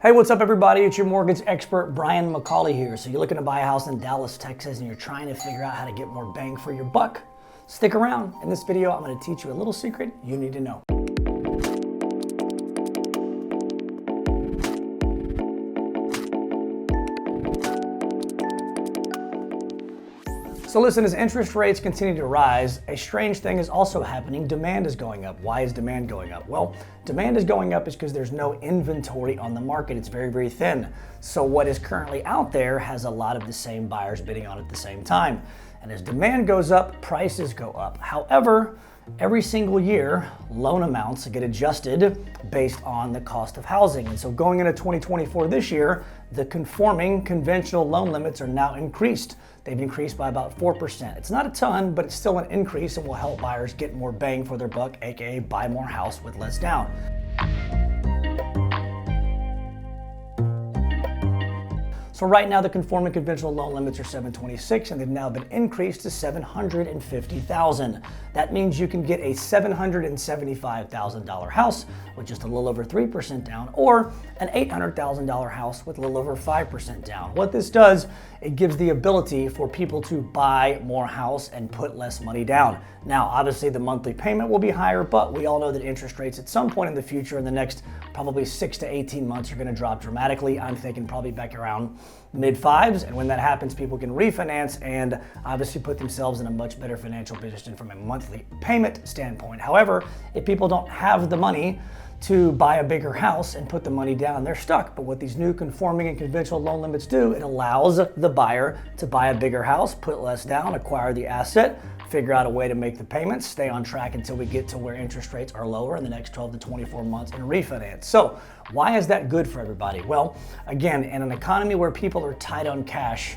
Hey, what's up everybody? It's your mortgage expert, Brian McCauley here. So you're looking to buy a house in Dallas, Texas, and you're trying to figure out how to get more bang for your buck? Stick around. In this video, I'm going to teach you a little secret you need to know. So listen, as interest rates continue to rise, a strange thing is also happening. Demand is going up. Why is demand going up? Well, demand is going up is because there's no inventory on the market. It's very, very thin. So what is currently out there has a lot of the same buyers bidding on it at the same time. And as demand goes up, prices go up. However, every single year, loan amounts get adjusted based on the cost of housing. And so going into 2024 this year, the conforming conventional loan limits are now increased. They've increased by about 4%. It's not a ton, but it's still an increase and will help buyers get more bang for their buck, aka buy more house with less down. So right now the conforming conventional loan limits are $726 and they've now been increased to $750,000. That means you can get a $775,000 house with just a little over 3% down, or an $800,000 house with a little over 5% down. What this does, it gives the ability for people to buy more house and put less money down. Now, obviously the monthly payment will be higher, but we all know that interest rates at some point in the future, in the next probably 6 to 18 months, are going to drop dramatically. I'm thinking probably back around mid-5s, and when that happens, people can refinance and obviously put themselves in a much better financial position from a monthly payment standpoint. However, if people don't have the money to buy a bigger house and put the money down, they're stuck. But what these new conforming and conventional loan limits do, it allows the buyer to buy a bigger house, put less down, acquire the asset, figure out a way to make the payments, stay on track until we get to where interest rates are lower in the next 12 to 24 months and refinance. So why is that good for everybody? Well, again, in an economy where people are tight on cash,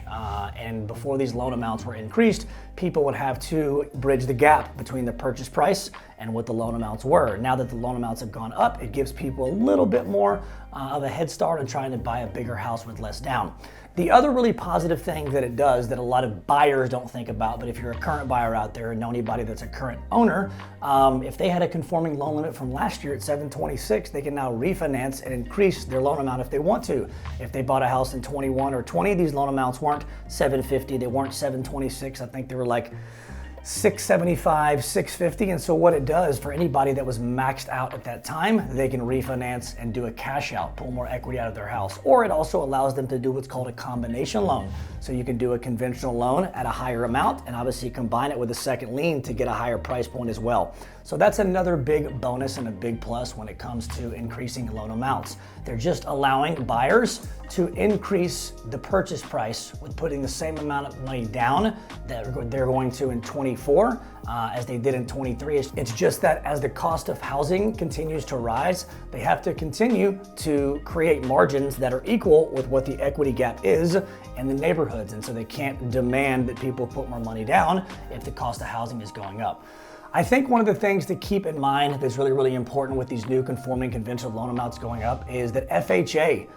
and before these loan amounts were increased, people would have to bridge the gap between the purchase price and what the loan amounts were. Now that the loan amounts have gone up, it gives people a little bit more of a head start on trying to buy a bigger house with less down. The other really positive thing that it does that a lot of buyers don't think about, but if you're a current buyer out there and know anybody that's a current owner, if they had a conforming loan limit from last year at $726, they can now refinance and increase their loan amount if they want to. If they bought a house in 21 or 20, these loan amounts weren't $750, they weren't $726. I think they were like $675, $650, and so what it does for anybody that was maxed out at that time, they can refinance and do a cash out, pull more equity out of their house. Or it also allows them to do what's called a combination loan. So you can do a conventional loan at a higher amount and obviously combine it with a second lien to get a higher price point as well. So that's another big bonus and a big plus when it comes to increasing loan amounts. They're just allowing buyers to increase the purchase price with putting the same amount of money down that they're going to in 24 as they did in 23. It's just that as the cost of housing continues to rise, they have to continue to create margins that are equal with what the equity gap is in the neighborhoods. And so they can't demand that people put more money down if the cost of housing is going up. I think one of the things to keep in mind that's really, really important with these new conforming conventional loan amounts going up is that FHA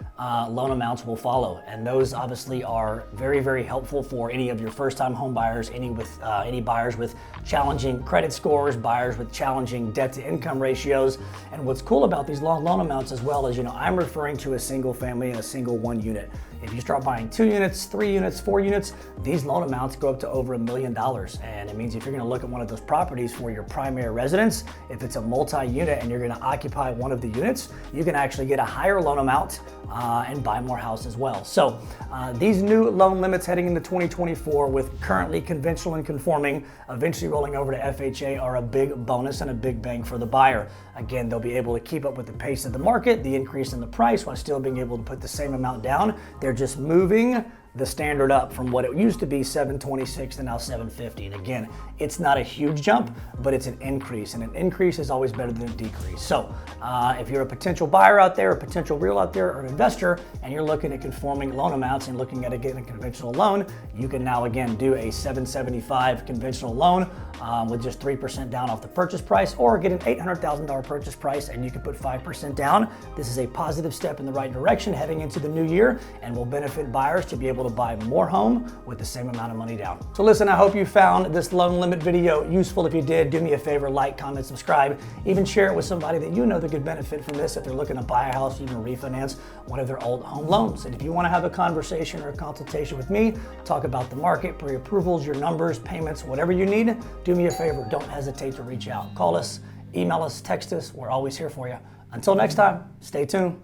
loan amounts will follow. And those obviously are very, very helpful for any of your first-time home buyers, any buyers with challenging credit scores, buyers with challenging debt-to-income ratios. And what's cool about these loan amounts as well is, I'm referring to a single family and a single one unit. If you start buying 2 units, 3 units, 4 units, these loan amounts go up to over $1 million. And it means if you're gonna look at one of those properties for your primary residence, if it's a multi-unit and you're gonna occupy one of the units, you can actually get a higher loan amount and buy more house as well. So these new loan limits heading into 2024 with currently conventional and conforming, eventually rolling over to FHA, are a big bonus and a big bang for the buyer. Again, they'll be able to keep up with the pace of the market, the increase in the price, while still being able to put the same amount down. They're just moving the standard up from what it used to be $726 to now $750. And again, it's not a huge jump, but it's an increase, and an increase is always better than a decrease. So if you're a potential buyer out there, a potential real out there, or an investor, and you're looking at conforming loan amounts and looking at getting a conventional loan, you can now again do a $775 conventional loan with just 3% down off the purchase price, or get an $800,000 purchase price and you can put 5% down. This is a positive step in the right direction heading into the new year and will benefit buyers to be able to buy more home with the same amount of money down. So listen, I hope you found this loan limit video useful. If you did, do me a favor, like, comment, subscribe, even share it with somebody that you know that could benefit from this if they're looking to buy a house, even refinance one of their old home loans. And if you want to have a conversation or a consultation with me, talk about the market, pre-approvals, your numbers, payments, whatever you need, do me a favor, don't hesitate to reach out. Call us, email us, text us, we're always here for you. Until next time, stay tuned.